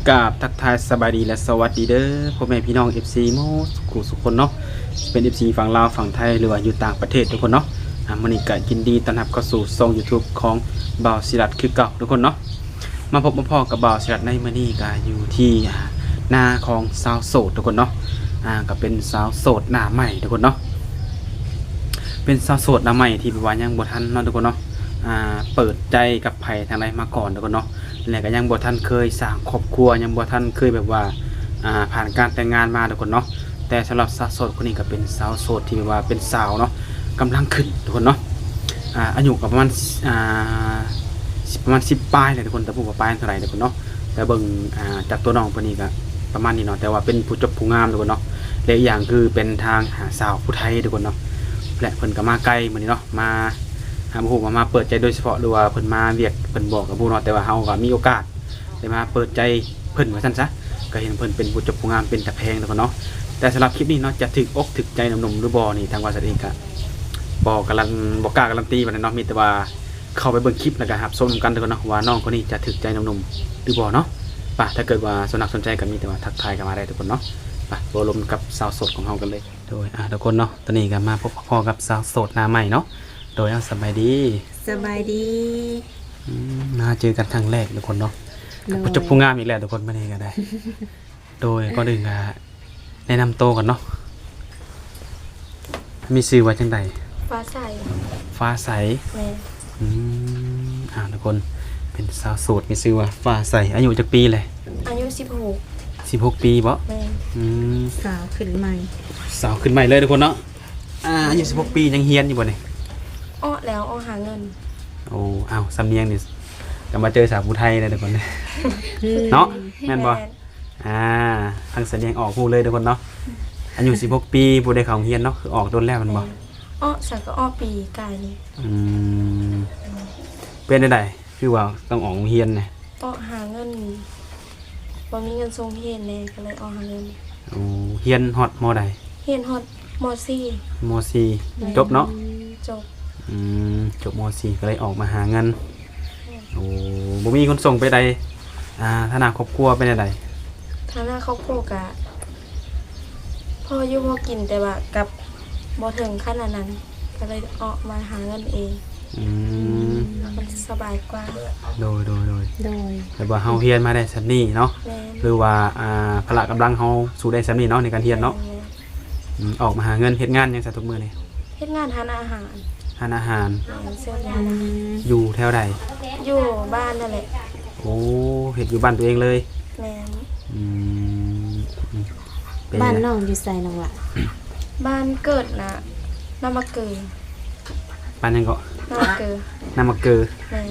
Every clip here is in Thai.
กราบทักทายสบายดีและสวัสดีเด้อพ่อแม่พี่น้อง FC โมสุขคนเนาะเป็น FC ฝั่งลาวฝั่งไทยหรือว่าอยู่ต่างประเทศทุกคนเนาะมื้อนี้ก็ยินดีต้อนรับเข้าสู่ช่อง YouTube ของบ่าวศิรัตคือเก่าทุกคนเนาะมาพบมาพอกับบ่าวศิรัตในมื้อนี้ก็อยู่ที่หน้าของสาวโสดทุกคนเนาะก็เป็นสาวโสดหน้าใหม่ทุกคนเนาะเป็นสาวโสดหน้าใหม่ที่ว่ายังบ่ทันเนาะทุกคนเนาะเปิดใจกับไผทางใดมาก่อนทุกคนเนาะและก็ยังบ่ทันเคยสร้างครอบครัวยังบ่ทันเคยแบบว่าผ่านการแต่งงานมาทุกคนเนาะแต่สำหรับสาวโสดคนนี้ก็เป็นสาวโสดที่แบบว่าเป็นสาวเนาะกำลังขึ้นทุกคนเนาะอายุก็ประมาณ10ปลายเลยทุกคนแต่ผู้บ่ปลายเท่าไหร่ทุกคนเนาะแต่เบิ่งจากตัวน้องคนนี้ก็ประมาณนี้เนาะแต่ว่าเป็นผู้จบผู้งามทุกคนเนาะและอีกอย่างคือเป็นทางหาสาวผู้ไทยทุกคนเนาะและเพิ่นก็มาไกลมื้อนี้เนาะมาผู้มาเปิดใจโดยเฉพาะหรือว่าเพิ่นมาเรียกเพิ่นบอกกับผู้เนาะแต่ว่าเฮาก็มีโอกาสได้มาเปิดใจเพิ่นว่าซั่นซะก็เห็นเพิ่นเป็นผู้จบผู้งามเป็นตะแพงทุกคนเนาะแต่สำหรับคลิปนี้เนาะจะถึกอกถึกใจหนุ่มๆหรือบ่นี่ทางว่าสัตว์เองก็บ่กล้าการันตีปานนั้นเนาะมีแต่ว่าเข้าไปเบิ่งคลิปแล้วก็รับชมกันทุกคนเนาะว่าน้องคนนี้จะถึกใจหนุ่มๆหรือบ่เนาะป่ะถ้าเกิดว่าสนใจก็มีแต่ว่าทักทายกันมาได้ทุกคนเนาะป่ะบ่ลมกับสาวโสดของเฮากันเลยโดยทุกคนเนาะตอนนี้ก็มาพบพ่อกับสาวโสดหน้าใหม่เนาะโดยสบายดีสบายดีมาเจอกันครั้งแรกทุกคนเนาะผู้จบผู้งามอีกแล้วทุกคนมานี่ก็ได้ โดยก็ดึงแนะนำโตวกันเนาะมีชื่อว่าจังใดฟ้าใสฟ้าใสแม่ทุกคนเป็นสาวโสดมีชื่อว่าฟ้าใสอายุจักปีเลยอายุ16ปีบ่แม่สาวขึ้นใหม่เลยทุกคนเนาะอายุ16ปียังเฮียนอยู่บ่นี่แล้วหาเงินสำเนียงนี่ก็มาเจอสาวผู้ไทยเลยทุกคนเนาะแม่นบ่ทางแสดงออกผู้เลยทุกคนเนาะอายุ16ปีผู้ได้เข้าเรียนเนาะคือออกโดนแล้วมันบ่สักก็ปีกายนี่เป็นได้คือว่าต้องออกเรียนน่ะหาเงินบ่มีเงินส่งเรียนแน่ก็เลยหาเงินเรียนฮอดม.ใดเรียนฮอดม.4 จบเนาะจบม.4 ก็เลยออกมาหาเงินบ่มีคนส่งไปใดฐานะครอบครัวเป็นไดฐานะครอบครัวกะพ่ออยู่พอกินแต่ว่ากับบ่ถึงขนาดนั้นก็เลยออกมาหาเงินเองมันสบายกว่าโดยแต่ว่าเฮาเรียนมาได้ซั่นนี้เนาะหรือว่าพละกำลังเฮาสู้ได้ซั่นนี้เนาะในการเรียนเนาะออกมาหาเงินเฮ็ดงานหยังซะทุกมื้อนี่เฮ็ดงานทานอาหารเสื้อยาอยู่แถวใดอยู่บ้านนั่นแหละเฮ็ดอยู่บ้านตัวเองเลยแม่นบ้านน้องอยู่ไสน้องล่ะบ้านเกิดนะน้ำมะเกอบ้านยังก็น้ำมะเกอแม่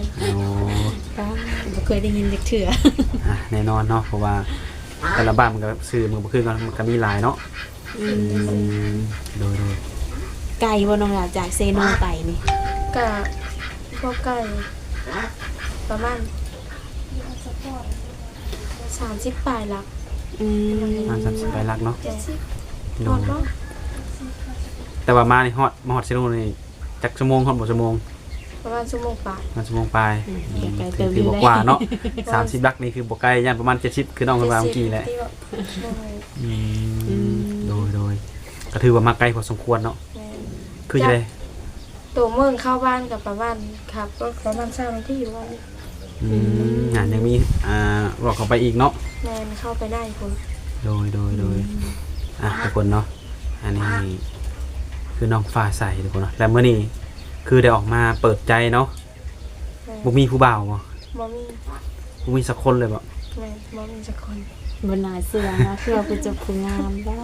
บ่เคยได้ยินจักเทื่อแน่นอนเนาะเพราะว่าแต่ละบ้านมันก็ชื่อมันบ่คือกันมันก็มีหลายเนาะโดยไกลบ่น้องล่ะจากเซโนไปนี่ก็พวกไก่ประมาณ30ปลายลัก30ปลายลักเนาะฮอดบ่แต่ว่ามานี่ฮอดเซโนนี่จักชั่วโมงฮอดบ่ชั่วโมงประมาณชั่วโมงปลายถือบ่กว่าเนาะ30ลักนี่คือบ่ไกลย่านประมาณ70คือน้องเพิ่นว่าเมื่อกี้แหละโดยก็ถือว่ามาไกลพอสมควรเนาะคือจังได๋ตัวเมืองเข้าบ้านกับประมาณครับรถประมาณ3นาทีอยู่ว่ายังมีรอเข้าไปอีกเนาะแม่นเข้าไปได้พุ่นโดยทุกคนเนาะอันนี้คือน้องฟ้าใสทุกคนเนาะแล้วมื้อนี้คือได้ออกมาเปิดใจเนาะบ่มีผู้บ่าวบ่มีสักคนเลยบ่แม่นบ่มีสักคนบ่น่าเชื่อนะคือว่าผู้จบผู้งามบ่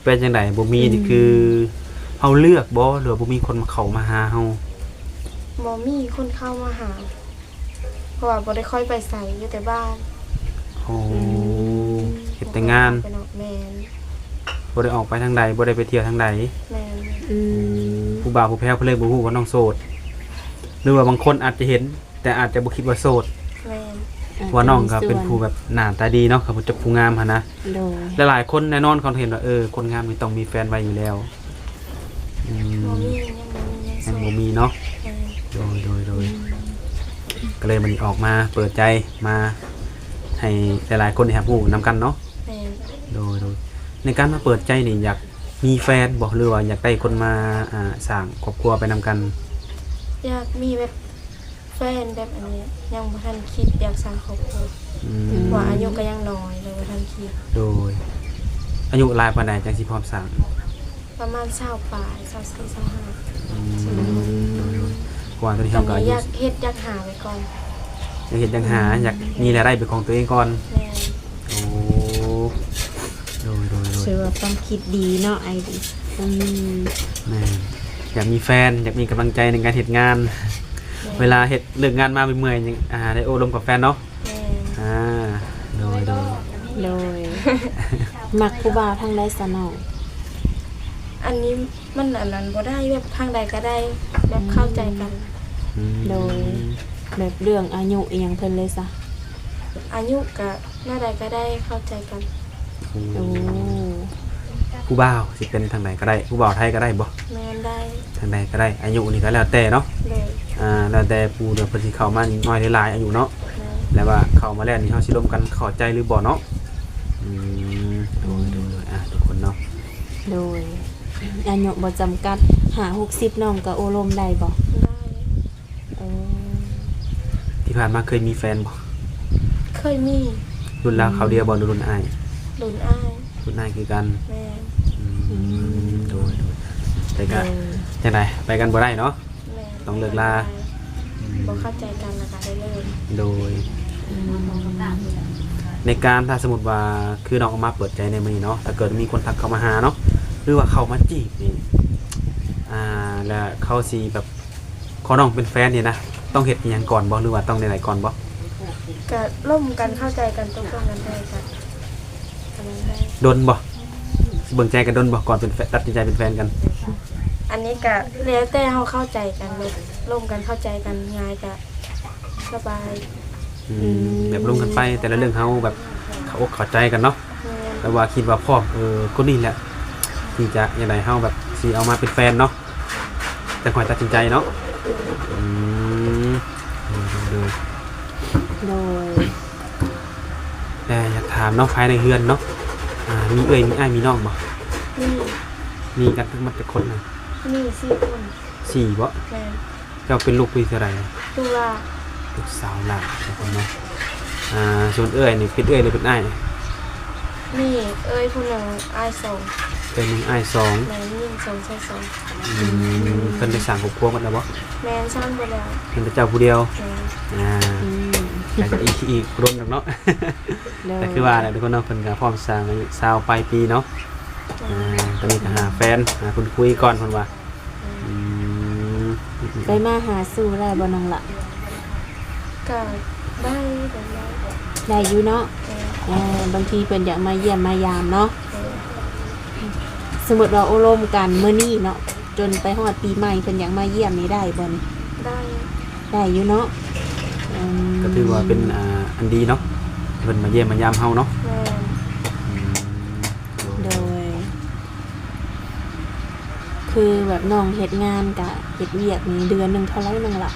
เป็นจังได๋บ่มีนี่คือเฮาเลือกบ่หรือบ่มีคนมาเข้ามาหาเฮาบ่มีคนเข้ามาหาเพราะว่าบ่ได้ค่อยไปไสอยู่แต่บ้านเฮ็ดแต่งานแม่นบ่ได้ออกไปทางใดบ่ได้ไปเที่ยวทางใดแม่นผู้บ่าวผู้แพ้เพิ่นเลยบ่ฮู้ว่าน้องโสดหรือว่าบางคนอาจจะเห็นแต่อาจจะบ่คิดว่าโสดแม่นว่าน้องก็เป็นผู้แบบหน้าตาดีเนาะครับผู้จบผู้งามหั่นนะหลายๆคนแน่นอนเขาเห็นว่าคนงามนี่ต้องมีแฟนไว้อยู่แล้วยังบ่มีเนาะโดยก็เลยมันออกมาเปิดใจมา ให้หลายๆคนได้รับรู้นํกันเนาะ แม่น โดยในการมาเปิดใจนี่อยากมีแฟนบ่หรือว่าอยากได้คนมาสร้างครอบครัวไปนำกัน อยากมีแบบแฟนแบบอันนี้ยังบ่ทันคิดอยากสร้างครอบครัว อืม ว่าอายุก็ยังน้อยเลยบ่ทันคิด โดยอายุหลายปานใดจังสิพร้อมสร้าง ประมาณ20ปลาย24 25 อืมกว่าตอนนี้ ตอ เฮาน ก็อา นี้ ยุ อยากเฮ็ดอยากหาไว้ก่อน อยากเฮ็ดอยากหาอยากมีรายได้เป็นของตัวเองก่อน แม่น โอ้โดย ชื่อว่าความคิดดีเนาะไอดีแม่นอยากมีแฟนอยากมีกำลังใจในการเฮ็ดงาน เวลาเฮ็ดเลิกงานมาเมื่อยๆยังได้โอ้ลมกับแฟนเนาะ แม่น โดย โดย มักผู้บ่าวทางใดสนอง อันนี้มันอันนั้นบ่ได้แบบทางใดก็ได้แบบเข้าใจกัน อืม โดยแบบเรื่องอายุอีหยังเพิ่นเลยซะ อายุก็หน้าใดก็ได้เข้าใจกัน โอ้ ผู้บ่าวสิเป็นทางไหนก็ได้ผู้บ่าวไทยก็ได้บ่ แม่นได้ ทางใดก็ได้อายุนี่ก็แล้วแต่เนาะ เลย แล้วแต่ผู้เดี๋ยวเพิ่นสิเข้ามาน้อยหรือหลายอายุเนาะ แม่น แล้วว่าเข้ามาแล้วนี่เฮาสิร่วมกันเข้าใจหรือบ่เนาะอืมโดยทุกคนเนาะ โดยอายุบ่จำกัด60น้องก็โอลมได้บ่ ได้ เออ ที่ผ่านมาเคยมีแฟนบ่ เคยมี รุ่นราวเขาวเดียวบ่หรือรุ่นอ้าย หลุนอ้าย รุ่นอ้ายคือกัน แม่น โดยแต่ โด ก็ ย จังไดไปกันบ่ได้เนาะ แม่น ต้องเลิกลา บ่เข้าใจกันแล้วก็ได้เลิก โดย อืม ในการถ้าสมมุติว่าคือน้องออกมาเปิดใจในมื้อนี้เนาะถ้าเกิดมีคนทักเข้ามาหาเนาะหรือว่าเข้ามาจีบนี่แล้วเขาสิแบบขอน้องเป็นแฟนนี่นะต้องเฮ็ดอิหยังก่อนบ่หรือว่าต้องได้ไหนก่อนบ่ ก็ร่วมกันเข้าใจกันตกลงกันได้กันอันนั้นได้ ดนบ่สิเบิ่งใจกันดนบ่ก่อนเป็นแฟนตัดสินใจเป็นแฟนกัน อันนี้ก็แล้วแต่เฮาเข้าใจกันเลยร่วมกันเข้าใจกันง่ายก็สบาย แบบลงกันไปแต่ละเรื่องเฮาแบบเขาอกเข้าใจกันเนาะ แม่น แต่ว่าคิดว่าพ่อคนนี้แหละที่จะยังไงเฮาแบบสิเอามาเป็นแฟนเนาะแต่ค่อยตัดสินใจเนาะอืมดู โดย แต่อยากถามเนาะภายในเฮือนเนาะมีเอ้ยมีอ้ายมีน้องบ่ นี่ มีกันทั้งหมดกี่คนน่ะ นี่4 คน 4บ่ แม่น เจ้าเป็นลูกผู้เท่าไหร่ ตุลา ลูกสาวหลานทุกคนเนาะส่วนเอ้ยนี่เป็นเอ้ยหรือเป็นอ้าย นี่เอ้ยผู้หนึ่งอ้ายสอง เป็นนึงอ้ายสอง แม่นยิ่งสองใช่สอง เพิ่นได้สร้างครอบครัวหมดแล้วบ่ แม่นสร้างไปแล้ว เพิ่นเป็นเจ้าผู้เดียว แม่น อืม แต่ก็อีกรวมกันเนาะ โดย แต่คือว่าแหละทุกคนเนาะเพิ่นก็พร้อมสร้างอายุ20ปลายปีเนาะตอนนี้ก็หาแฟนหาคนคุยก่อนเพิ่นว่าอืม ไปมาหาสู่ได้บ่น้องละ ก็ได้ได้ได้ ได้อยู่เนาะ แม่น บางทีเพิ่นอยากมาเยี่ยมมายามเนาะ แม่น สมมุติว่าโอลมกันมื้อนี้เนาะจนไปฮอดปีใหม่เพิ่นอยากมาเยี่ยมนี่ได้บ่นี่ ได้ ได้อยู่เนาะ ก็ถือว่าเป็นอันดีเนาะเพิ่นมาเยี่ยมมายามเฮาเนาะ แม่น โดย คือแบบน้องเฮ็ดงานกะเฮ็ดเวียกนี่เดือนหนึงเท่าไหร่นึงล่ะ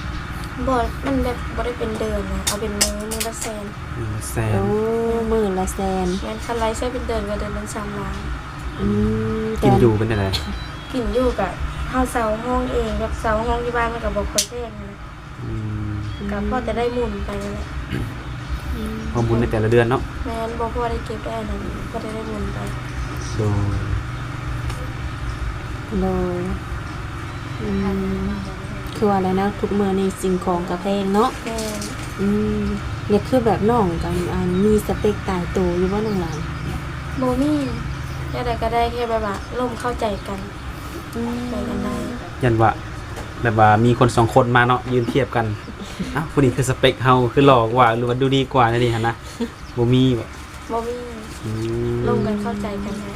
บ่มันแบบบ่ได้เป็นเดือนนะเอาเป็นมื้อละแสน แสน โอ้มื้อละแสน แม่นคันไรใช้เป็นเดือนก็เดือนละ3ล้าน อืม กินอยู่เป็นอะไร กินอยู่กับเฮาเซาห้องเองแบบเซาห้องที่บ้านมันก็บ่ค่อยแพงนะ อืม ก็พอจะได้หมุนไปนั่นแหละ ข้อมูลในแต่ละเดือนเนาะ แม่นบ่พอได้เก็บได้อันนั้นก็ได้หมุนไป โดย โดยคือว่าอะไรนะทุกมื้อนี้สิ่งของก็แพงเนาะ แม่น เนี่ยคือแบบน้องกันมีสเปคตายตัวอยู่ว่าน้องหลาน บ่มีแค่ใดก็ได้แค่แบบว่าร่วมเข้าใจกันไปกันได้ ยันว่าแบบว่ามีคน2คนมาเนาะยืนเทียบกันอ้าวผู้นี้คือสเปคเฮาคือหล่อกว่าหรือว่าดูดีกว่านั่นนี่หั่นนะบ่มีบ่ บ่มี อืม ร่วมกันเข้าใจกันได้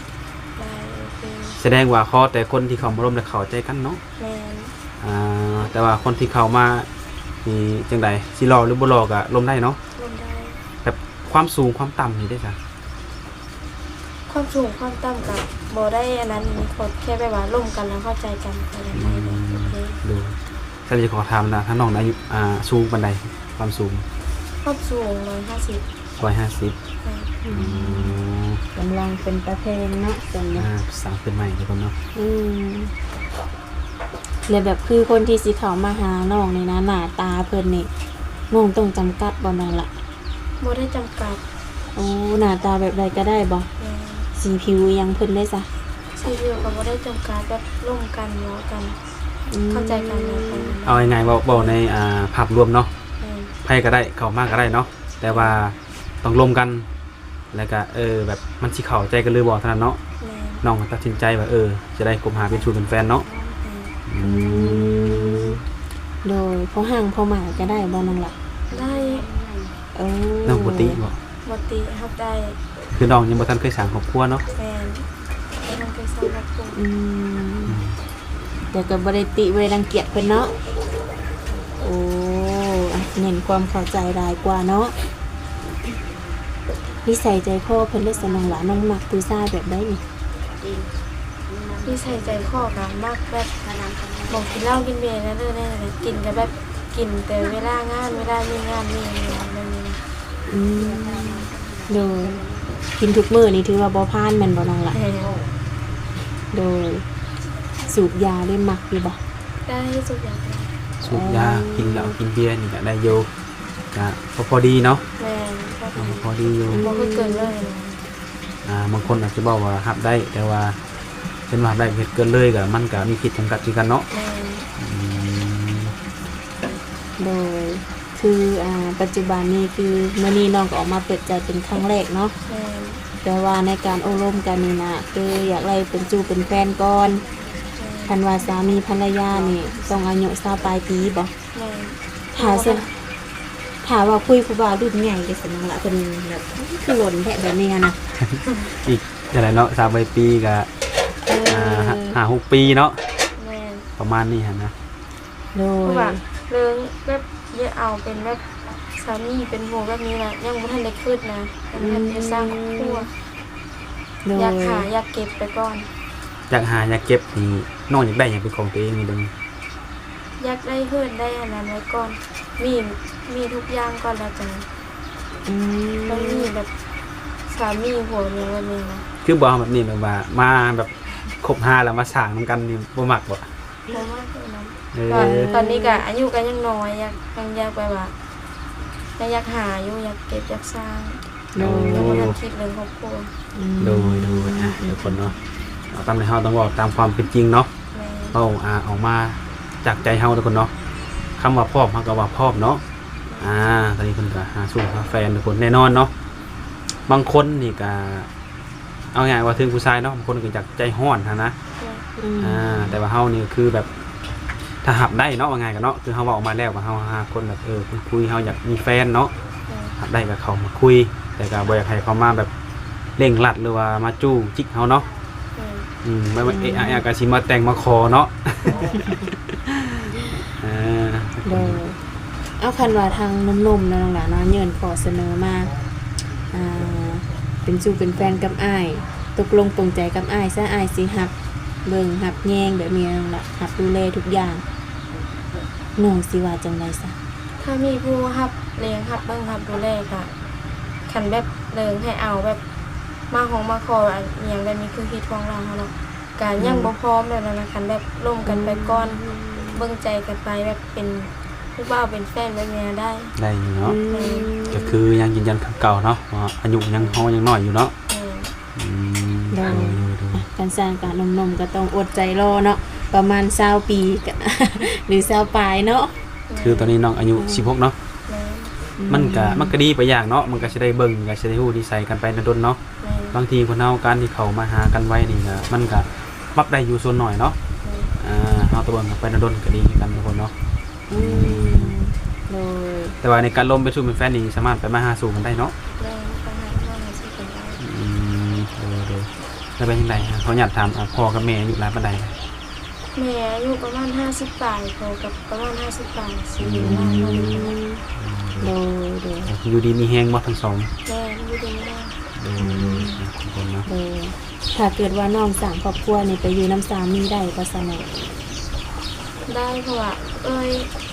ได้โอเค แสดงว่าข้อแต่คนที่เขามาร่วมและเข้าใจกันเนาะ แม่น แต่ว่าคนที่เข้ามานี่จังไดสิหล่อหรือบ่หล่อก็ร่วมได้เนาะ ร่วมได้ แบบความสูงความต่ำนี่ได้จ้ะ ความสูงความต่ำกับบ่ได้อันนั้นนี่ขอแค่แบบว่าร่วมกันแล้วเข้าใจกันไปกันได้เลยโอเค ดูถ้าจะขอถามนะถ้าน้องอายุสูงปานใดความสูง ความสูง150 150 แม่น อืมกำลังเป็นตะเพงเนาะตอนนี้ สร้างขึ้นใหม่ทุกคนเนาะ อืมเลยแบบคือคนที่สิเข้ามาหาน้องนี่นะหน้าตาเพิ่นนี่น้องต้องจำกัดบ่น้องละ บ่ได้จำกัด โอ้หน้าตาแบบใดก็ได้บ่ แม่น สีผิวยังเพิ่นได้ซะ สีผิวก็บ่ได้จำกัดแบบร่วมกันเนาะกัน เข้าใจกันเลยกัน เอายังไงบอกในภาพรวมเนาะ แม่น ไผก็ได้เข้ามากก็ได้เนาะแต่ว่าต้องรวมกันแล้วก็แบบมันสิเข้าใจกันหรือบ่เท่านั้นเนาะ แม่น น้องก็ตัดสินใจว่าจะได้คบหาเป็นชูเป็นแฟนเนาะ แม่น อืม โดยพอห่างพอหมายก็ได้บ่น้องละ ได้ โอ้ น้องปกติบ่ บ่ติรับได้ คือน้องยังบ่ทันเคยสร้างครอบครัวเนาะ แม่นแต่มันเคยสร้างครอบครัว อืมแต่ก็บ่ได้ติบ่ได้รังเกียจเพิ่นเนาะโอ้อ่ะเน้นความเข้าใจหลายกว่าเนาะนิสัยใจคอเพิ่นได้สนองหลานน้องมักผู้ชายแบบใดนี่ ที่ใส่ใจข้อกันมากแบบบอกกินเหล้ากินเบียร์นั่นเลยกินก็แบบกินแต่เวลางานเวลามีงานมีอะไรแบบนี้ อืมโดยกินทุกมื้อนี่ถือว่าบ่พลาดแม่นบ่น้องละ แม่น โดยสูบยาได้มักอยู่บ่ ได้สุดอย่างเลย สูบยากินเหล้ากินเบียร์นี่ก็ได้อยู่ก็พอดีเนาะ แม่นก็ พอดีอยู่ บ่คือเกินเลยนะ บางคนอาจจะบอกว่ารับได้แต่ว่าเป็นว่ารับได้เฮ็ดเกินเลยก็มันก็มีขีดจำกัดคือกันเนาะ แม่น อืม โดยคือปัจจุบันนี้คือมื้อนี้น้องก็ออกมาเปิดใจเป็นครั้งแรกเนาะ แม่น แต่ว่าในการอบรมกันนี่นะคืออยากไล่เป็นจูเป็นแฟนก่อนคันว่าสามีภรรยานี่ต้องอายุ20ปลายปีบ่ แม่น ถ้าว่าคุยผู้บ่าวรุ่นใหญ่ก็สนองละเพิ่นแบบคือหล่นแท้แบบนี้นะ อีกเท่าไหร่เนาะ3ปีก็ เออ 5-6 ปีเนาะ แม่น ประมาณนี้หั่นนะ โด เพราะ ย ว่าเรื่องแบบเยอะเอาเป็นแบบสามีเป็นหัวแบบนี้นะยังบ่ทันได้คิดนะยังบ่ทันได้สร้างครอบครัว โดย อยากหาอยากเก็บไปก่อน อยากหาอยากเก็บนี่น้องอยากได้หยังเป็นของตัวเองนี่เด้อ อยากได้เพื่อนได้อันนั้นไว้ก่อน มีทุกอย่างก่อนแล้วจัง อืม ต้องมีแบบสามีผัวเมียวันนี้นะ คือบ่เอาแบบนี้แบบว่ามาแบบคบหาแล้วมาสร้างนํกันนี่บ่มักบ่ เพราะว่าคือนั้น เอ ตอนนี้ก็อายุก็ยังน้อยอยากไปว่าอยากหาอยู่อยากเก็บอยากสร้าง โดย ยังบ่ทันคิดเรื่องครอบครัว โดยทุกคนเนาะเอาตามที่เฮาต้องบอกตามความเป็นจริงเนาะ แม่ เฮาออกมาจากใจเฮาทุกคนเนาะคำว่าพร้อมเฮาก็ว่าพร้อมเนาะตอนนี้เพิ่นก็หาสู้หาแฟนทุกคนแน่นอนเนาะบางคนนี่ก็เอาง่ายว่าถึงผู้ชายเนาะบางคนก็อยากใจร้อนหันนะ อืม แต่ว่าเฮานี่คือแบบถ้าหับได้เนาะว่าง่ายกันเนาะคือเฮาเว้าออกมาแล้วว่าเฮาหาคนแบบคนคุยเฮาอยากมีแฟนเนาะหับได้ก็เข้ามาคุย แต่ก็บ่อยากให้เขามาแบบเร่งรัดหรือว่ามาจู้จิกเฮาเนาะไม่ว่าก็สิมาแต่งมาขอเนาะ โดยเอาคันว่าทางหนุ่มๆเนาะน้องหลานเนาะเยินขอเสนอมาเป็นจูเป็นแฟนกับอ้ายตกลงปรงใจกับอ้ายซะอ้ายสิหักเบิ่งหักแยงแบบนี้นั่นล่ะหักดูแลทุกอย่างน้องสิว่าจังไดซะ ถ้ามีผู้รับเลี้ยงรับเบิ่งรับดูแลก็คันแบบเลิงให้เอาแบบมาของมาขออันอหย่างแบบนี้คือคิดของเราเนาะการยังบ่พร้อมแบบนั้นนะคันแบบร่วมกันไปก่อนเบิ่งใจกันไปแบบเป็นผู้บ่าวเป็นแฟนแบบนี้ได้ ได้อยู่เนาะ อืม ก็คือยังยืนยันคำเก่าเนาะว่าอายุยังเฮายังน้อยอยู่เนาะ ได้ ดู การสร้างการนมๆก็ต้องอดใจรอเนาะประมาณ20ปีก็ หรือ20ปลายเนาะ คือตอนนี้น้องอายุ16เนาะ แม่ มันก็ดีไปอย่างเนาะมันก็สิได้เบิ่งก็สิได้ฮู้นิสัยกันไปนดนเนาะ แม่ บางทีคนเฮาการที่เขามาหากันไว้นี่ก็มันก็ปรับได้อยู่ส่วนหน่อยเนาะเฮาตะเบิ่งกันไปนดนก็ดีคือกันทุกคนเนาะ อืมโดย แต่ว่าในการล้มเป็นสู้เป็นแฟนนี่สามารถไปมาหาสู่กันได้เนาะ แม่ปัญหาว่ามันสิเป็นได้ ดูแล้วเป็นยังไงเขาอยากถามพ่อกับแม่อยู่ร้านบันได แม่อายุประมาณ50ปลายพอกับประมาณ50ปลายสิอยู่นานบ่ได้ โดยโดย อยู่ดีมีแฮงบ่ทั้งสอง แม่อยู่ดีแม่ ทุกคนเนาะ โดยถ้าเกิดว่าน้องสร้างครอบครัวนี่ไปอยู่น้ำสามีได้ก็สนุก ได้เพราะว่า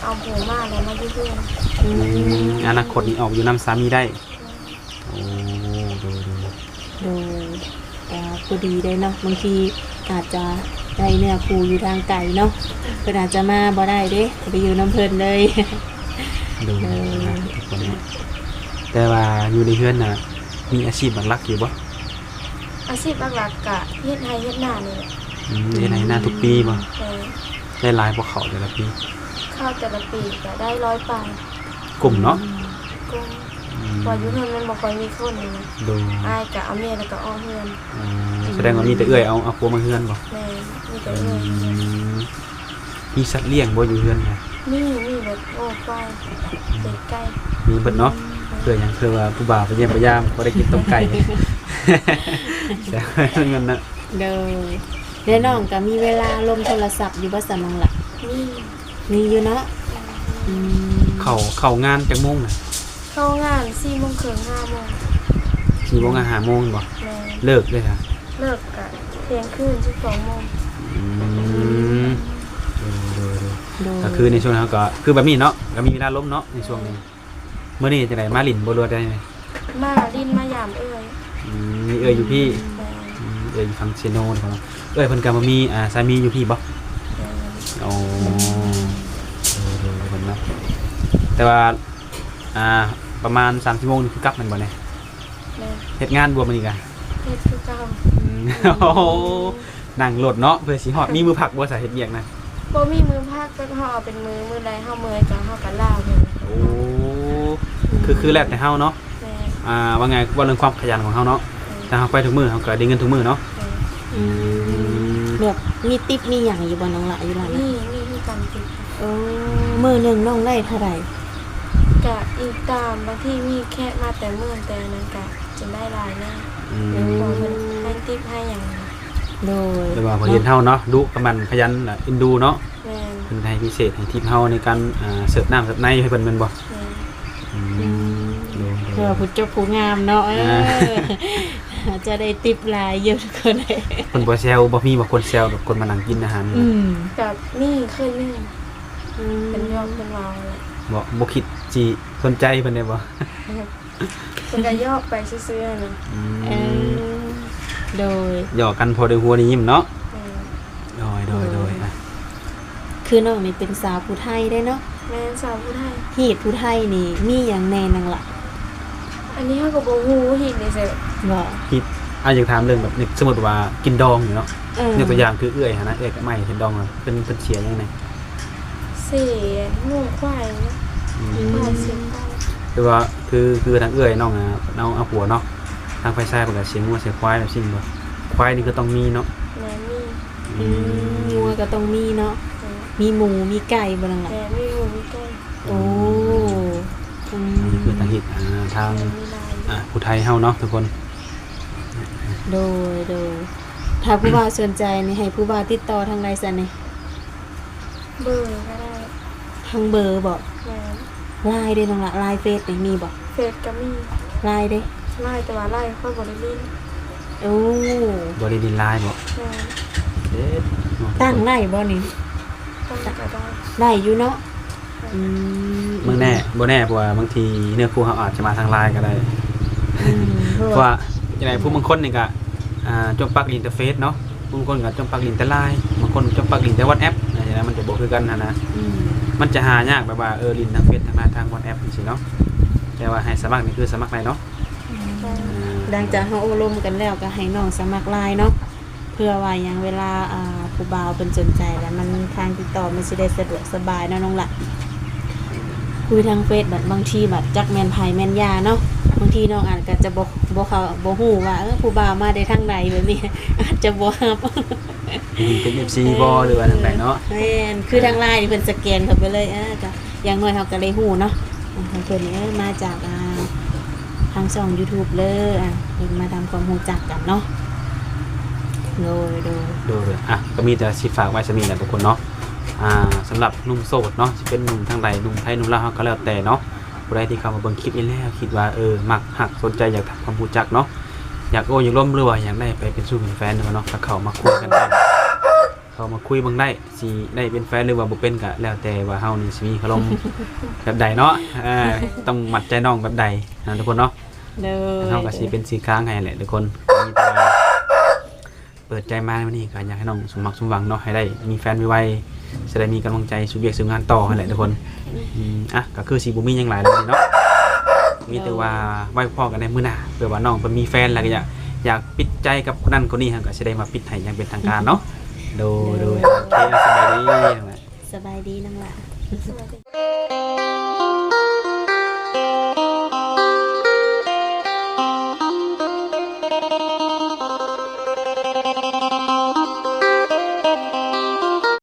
เอาผัวมาแล้วมาอยู่เพื่อน อนาคตนี่ออกอยู่น้ำสามีได้ โดยพอดีได้เนาะบางทีอาจจะได้เนื้อคู่อยู่ทางไกลเนาะเพิ่นอาจจะมาบ่ได้เด้ไปอยู่น้ำเพิ่นเลย ดูนะทุกคนเนาะแต่ว่าอยู่ในเฮือนน่ะมีอาชีพหลักๆอยู่บ่ อาชีพหลักๆกะเฮ็ดไร่เฮ็ดนานี่แหละ ได้ไหนหน้าทุกปีบ่ แต่ ได้หลายบ่เขาแต่ละปี ข้าวแต่ละปีก็ได้100ปลาย กลุ่มเนาะ กุ้งพออยู่เฮือนมันบ่ค่อยมีคนนี่นะ ดู อ้ายก็เอาแม่แล้วก็อ้อเฮือน แสดงว่ามีแต่เอื้อยเอาผัวมาเฮือนบ่ แม่มีแต่เอื้อย มีสัตว์เลี้ยงบ่อยู่เฮือนน่ะ มีแบบโอ้ควายเป็ดไก่ มีเบิดเนาะเพื่อหยังเพื่อว่าผู้บ่าวไปเยี่ยมไปยามบ่ได้กินต้มไก่ แต่เงินน่ะ โดยแล้วน้องก็มีเวลาลมโทรศัพท์อยู่บ่สนองล่ะ มี มีอยู่เนาะอืม เข้างานจักโมงน่ะ เข้างาน4:30 5:00 น 4โมง5โมงบ่ แม่ เลิกเลยค่ะ เลิกกะเที่ยงคืน12 โมง อืมดู โดย ก็คือในช่วงนั้นก็คือแบบนี้เนาะก็มีเวลาล้มเนาะในช่วงนี้เมื่อนี้จะไหนมาหลินบ่รวดได้ไหม มาดินมายามเอ้ย มีเอ่ยอยู่พี่ แม่ เอ่ยอยู่ฟังเชโนนะครับเอ่ยเพิ่นก็บ่มีสามีอยู่พี่บ่ แม่ โอ้ดูเพิ่นเนาะแต่ว่าประมาณ3ชั่วโมงนี่คือกลับแม่นบ่เนี่ย แม่ เฮ็ดงานบวมมันอีกอ่ะ เฮ็ดคือเก่า โอ้โหนั่งรถเนาะเพื่อสิฮอดมีมือผักบ่สาเฮ็ดเวียกนะ บ่มีมือภาคก็เฮาเอาเป็นมือใดเฮาเมื่อยก็เฮาก็ลาวเลย โอ้คือแล้วแต่เฮาเนาะ แม่ ว่าไงว่าเรื่องความขยันของเฮาเนาะถ้าเฮาไปทุกมื้อเฮาก็ได้เงินทุกมื้อเนาะ อืมแบบมีติปมีหยังอยู่บ่น้องล่ะอยู่ล่ะนะ นี่คือการติด โอ้มื้อหนึงน้องได้เท่าไหร่ กะอีกตามบางทีมีแค่มาแต่เมื่อแต่นั้นกะจะได้หลายแน่พอเพิ่นให้ติปให้หยัง โดย แต่ว่าพอเรียนเฮาเนาะดุกับมันขยันเอ็นดูเนาะ แม่ เพิ่นให้พิเศษให้ทีมเฮาในการเสิร์ฟน้ำเสิร์ฟในให้เพิ่นแม่นบ่ แม่ เพื่อผู้เจ้าผู้งามเนาะจะได้ติปหลายเยอะทุกคนเลย เพิ่นบ่แซวบ่มีบ่คนแซวแบบคนมานั่งกินอาหาร กับนี่เคยมีเป็นยอมเป็นวาวแหละ บ่คิดสิสนใจเพิ่นได้บ่ เป็นกระยอกไปซื้อๆนะ โดย หยอกกันพอได้หัวได้ยิ้มเนาะ แม่ โดยนะ คือน้องนี่เป็นสาวผู้ไทยได้เนาะ แม่สาวผู้ไทย ฮีดผู้ไทยนี่มีอย่างแน่นังล่ะ อันนี้เขาก็บอกฮู้หินนี่เสร็จ บ่ คิดอยากถามเรื่องแบบสมมุติว่ากินดองอยู่เนาะ เออ ยกตัวอย่างคือเอื้อยหั่นนะเอื้อยกับไม่เห็นดองเพิ่นเสียยังไง เสียงูควายนะควายเสียงดัง คือว่าคือทางเอื้อยน้องน้องเอาผัวเนาะทางไฟซ้ายเพิ่นก็เสียงงัวเสียงควายแบบสิ่งบ่ควายนี่ก็ต้องมีเนาะ แม่มี งัวก็ต้องมีเนาะ แม่ มีหมูมีไก่บ่นังล่ะ แม่มีงูมีไก่ โอ้ อันนี้คือทางฮิตทาง แม่มีลาย ผู้ไทยเฮาเนาะทุกคน โดยถ้าผู้บ่าวสนใจนี่ให้ผู้บ่าวติดต่อทางใดซะนี่ เบอร์ก็ได้ ทางเบอร์บ่ แม่ ไลน์เด้น้องล่ะไลน์เฟซนี่มีบ่ เฟซก็มี ไลน์เด้ ไล่แต่ว่าไล่ค่อยบริลิน โอ้ บ่ได้ดินลายบ่ แม่ เด้อ ตั้งได้บ่นี่ ตั้งก็ได้ ได้อยู่เนาะอืม มึงแน่บ่แน่เพราะว่าบางทีเนื้อคู่เขาอาจจะมาทางไลน์ก็ได้ อืม เพราะว่าอย่างไรผู้บางคนนี่ก็จมปักลินแต่เฟซเนาะบางคนก็จมปักลินแต่ไลน์บางคนจมปักลินแต่ WhatsApp อย่างนั้นมันจะบ่คือกันนะ อืม มันจะหายากแบบว่าลินทางเฟซทางไลน์ทาง WhatsApp จังซี่เนาะแต่ว่าให้สมัครนี่คือสมัครได้เนาะ ดังจากเฮาอบรมกันแล้วก็ให้น้องสมัครไลน์เนาะเพื่อว่าอย่างเวลาผู้บ่าวเพิ่นสนใจแล้วมันทางติดต่อมันสิได้สะดวกสบายเนาะน้องล่ะคุยทางเฟซแบบบางทีแบบจักแม่นไผแม่นยาเนาะบางทีน้องอาจก็จะบ่เขาบ่ฮู้ว่าผู้บ่าวมาได้ทางใดแบบนี้ อาจจะบ่รับ เป็น FC บ่หรือว่าทางใดเนาะ แม่นคือทางไลน์นี่เพิ่นสแกนเข้าไปเลยก็อย่างน้อยเฮาก็ได้ฮู้เนาะเพิ่นนี่มาจากทางช่อง YouTube เลยเพิ่นมาทำความรู้จักกันเนาะโดย ดูเลยก็มีแต่สิฝากไว้สมีแหละทุกคนเนาะสำหรับหนุ่มโสดเนาะสิเป็นหนุ่มทางใดหนุ่มไทยหนุ่มลาวก็แล้วแต่เนาะผู้ใดที่เข้ามาเบิ่งคลิปนี้แล้วคิดว่ามักหักสนใจอยากทำความรู้จักเนาะอยากอยากร่วมหรือว่าอยากได้ไปเป็นสู้เป็นแฟนเนาะก็เข้ามาคุยกันได้เข้ามาคุยเบิ่งได้สิได้เป็นแฟนหรือว่าบ่เป็นก็แล้วแต่ว่าเฮานี่สิมีอารมณ์ แบบใดเนาะต้องมัดใจน้องแบบใดนะทุกคนเนาะ เด้อ เฮาก็สิเป็นสีกลางให้แหละทุกคนมีแต่ว่าเปิดใจมาวันนี้ก็อยากให้น้องสมหวังสมหวังเนาะให้ได้มีแฟนไวๆจะได้มีกำลังใจสู่เวียกสู่งานต่อให้แหละทุกคนอ่ะก็คือสิบ่มีหยังหลายแล้วเนาะมีแต่ว่าไว้พอกันในมื้อหน้าเผื่อว่าน้องเพิ่นมีแฟนแล้วก็อยากปิดใจกับคนนั้นคนนี้ก็สิได้มาปิดให้อย่างเป็นทางการเนาะโดยโอเคสบายดี สบายดีน้องล่ะ สวัสดี